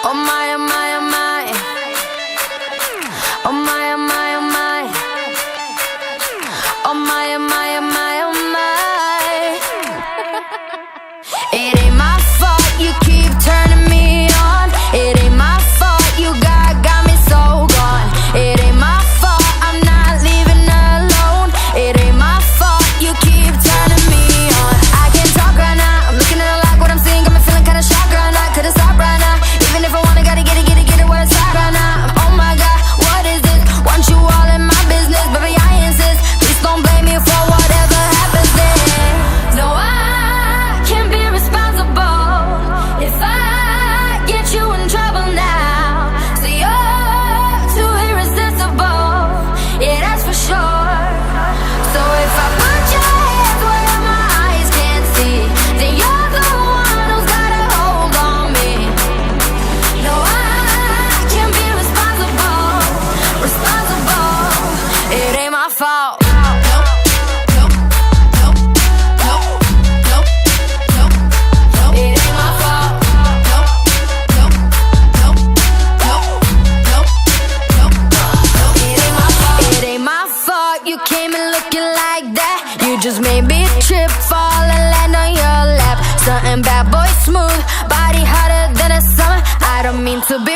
Oh my, oh my, oh my. Oh my, oh my, oh my. Oh my, oh my, oh my, oh my. It ain't my fault you keep turning me on. It ain't my fault you got me so gone. It ain't my fault I'm not leaving alone. It ain't my fault you keep turning me on. I can't talk right now, I'm looking at a lot, what I'm seeing got me feeling kinda shocked right now. Couldn't stop right now, even if I wanna, gotta get it where it's at right now. Oh my God, what is this? Want you all in my business, baby I insist. Please don't blame me for whatever happens then. No, I can't be responsible if I get you in trouble now. So you're too irresistible, yeah that's for sure. So if I put your hands where my eyes can't see, then you're the one who's got a hold on me. No, I can't be responsible. It ain't my fault. You came in looking like that. You just made me trip, fall and land on your lap. Something bad boy smooth, body hotter than a summer. I don't mean to be